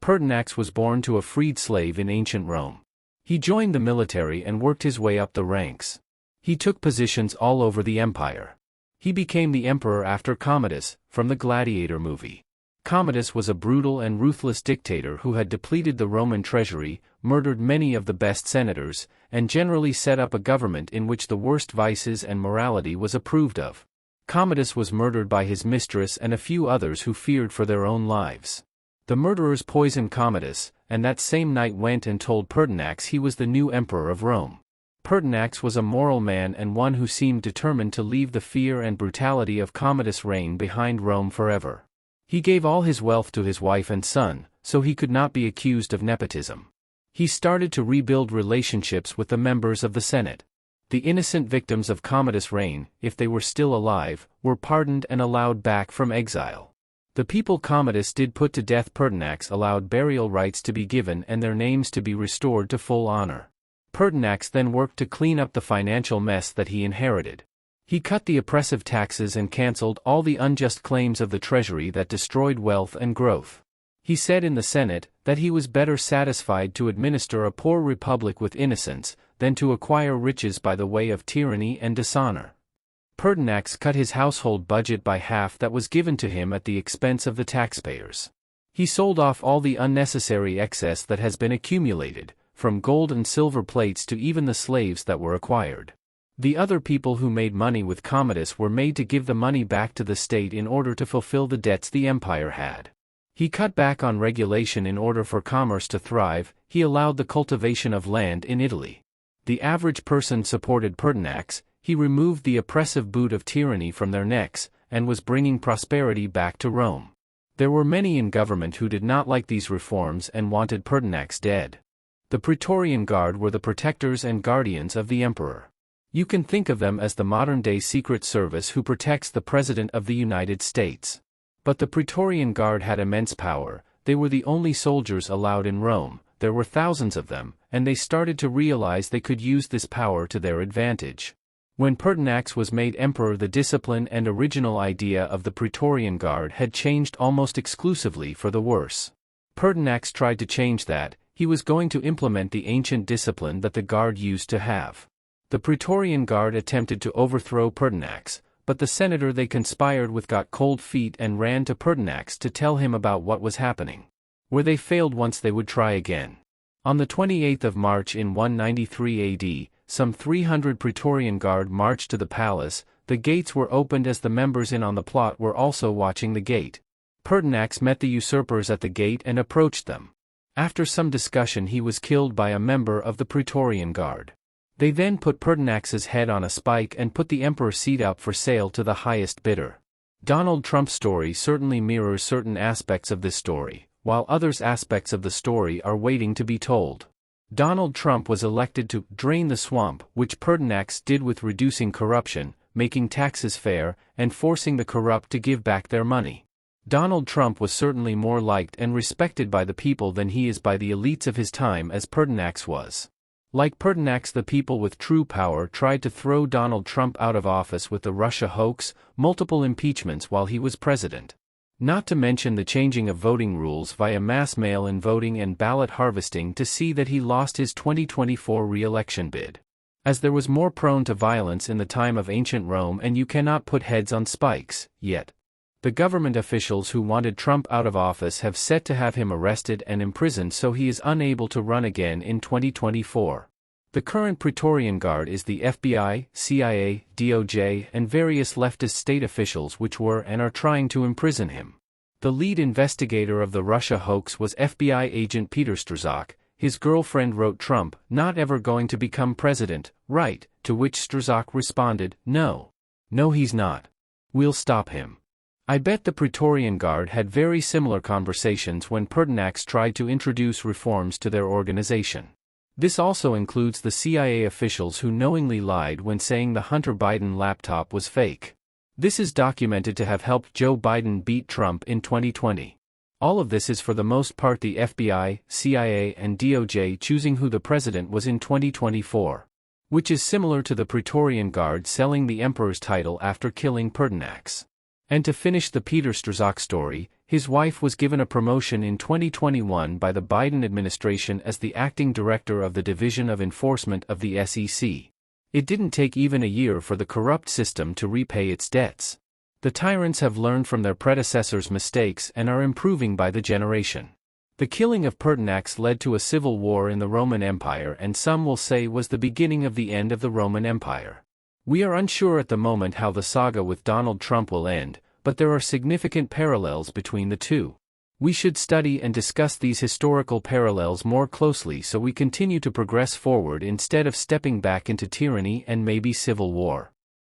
Pertinax was born to a freed slave in ancient Rome. He joined the military and worked his way up the ranks. He took positions all over the empire. He became the emperor after Commodus, from the Gladiator movie. Commodus was a brutal and ruthless dictator who had depleted the Roman treasury, murdered many of the best senators, and generally set up a government in which the worst vices and morality was approved of. Commodus was murdered by his mistress and a few others who feared for their own lives. The murderers poisoned Commodus, and that same night went and told Pertinax he was the new emperor of Rome. Pertinax was a moral man and one who seemed determined to leave the fear and brutality of Commodus' reign behind Rome forever. He gave all his wealth to his wife and son, so he could not be accused of nepotism. He started to rebuild relationships with the members of the Senate. The innocent victims of Commodus' reign, if they were still alive, were pardoned and allowed back from exile. The people Commodus did put to death Pertinax allowed burial rites to be given and their names to be restored to full honor. Pertinax then worked to clean up the financial mess that he inherited. He cut the oppressive taxes and cancelled all the unjust claims of the treasury that destroyed wealth and growth. He said in the Senate that he was better satisfied to administer a poor republic with innocence than to acquire riches by the way of tyranny and dishonor. Pertinax cut his household budget by half that was given to him at the expense of the taxpayers. He sold off all the unnecessary excess that has been accumulated, from gold and silver plates to even the slaves that were acquired. The other people who made money with Commodus were made to give the money back to the state in order to fulfill the debts the empire had. He cut back on regulation in order for commerce to thrive. He allowed the cultivation of land in Italy. The average person supported Pertinax. He removed the oppressive boot of tyranny from their necks, and was bringing prosperity back to Rome. There were many in government who did not like these reforms and wanted Pertinax dead. The Praetorian Guard were the protectors and guardians of the emperor. You can think of them as the modern-day Secret Service who protects the President of the United States. But the Praetorian Guard had immense power. They were the only soldiers allowed in Rome. There were thousands of them, and they started to realize they could use this power to their advantage. When Pertinax was made emperor, the discipline and original idea of the Praetorian Guard had changed almost exclusively for the worse. Pertinax tried to change that. He was going to implement the ancient discipline that the Guard used to have. The Praetorian Guard attempted to overthrow Pertinax, but the senator they conspired with got cold feet and ran to Pertinax to tell him about what was happening. Where they failed once, they would try again. On the 28th of March in 193 AD, some 300 Praetorian Guard marched to the palace. The gates were opened as the members in on the plot were also watching the gate. Pertinax met the usurpers at the gate and approached them. After some discussion, he was killed by a member of the Praetorian Guard. They then put Pertinax's head on a spike and put the emperor's seat up for sale to the highest bidder. Donald Trump's story certainly mirrors certain aspects of this story, while other aspects of the story are waiting to be told. Donald Trump was elected to drain the swamp, which Pertinax did with reducing corruption, making taxes fair, and forcing the corrupt to give back their money. Donald Trump was certainly more liked and respected by the people than he is by the elites of his time as Pertinax was. Like Pertinax, the people with true power tried to throw Donald Trump out of office with the Russia hoax, multiple impeachments while he was president. Not to mention the changing of voting rules via mass mail-in voting and ballot harvesting to see that he lost his 2024 re-election bid. As there was more prone to violence in the time of ancient Rome, and you cannot put heads on spikes, yet. The government officials who wanted Trump out of office have set to have him arrested and imprisoned so he is unable to run again in 2024. The current Praetorian Guard is the FBI, CIA, DOJ, and various leftist state officials which were and are trying to imprison him. The lead investigator of the Russia hoax was FBI agent Peter Strzok. His girlfriend wrote Trump, "Not ever going to become president, right?" To which Strzok responded, "No. No, he's not. We'll stop him." I bet the Praetorian Guard had very similar conversations when Pertinax tried to introduce reforms to their organization. This also includes the CIA officials who knowingly lied when saying the Hunter Biden laptop was fake. This is documented to have helped Joe Biden beat Trump in 2020. All of this is for the most part the FBI, CIA, and DOJ choosing who the president was in 2024. Which is similar to the Praetorian Guard selling the emperor's title after killing Pertinax. And to finish the Peter Strzok story, His wife was given a promotion in 2021 by the Biden administration as the acting director of the Division of Enforcement of the SEC. It didn't take even a year for the corrupt system to repay its debts. The tyrants have learned from their predecessors' mistakes and are improving by the generation. The killing of Pertinax led to a civil war in the Roman Empire, and some will say was the beginning of the end of the Roman Empire. We are unsure at the moment how the saga with Donald Trump will end, but there are significant parallels between the two. We should study and discuss these historical parallels more closely so we continue to progress forward instead of stepping back into tyranny and maybe civil war.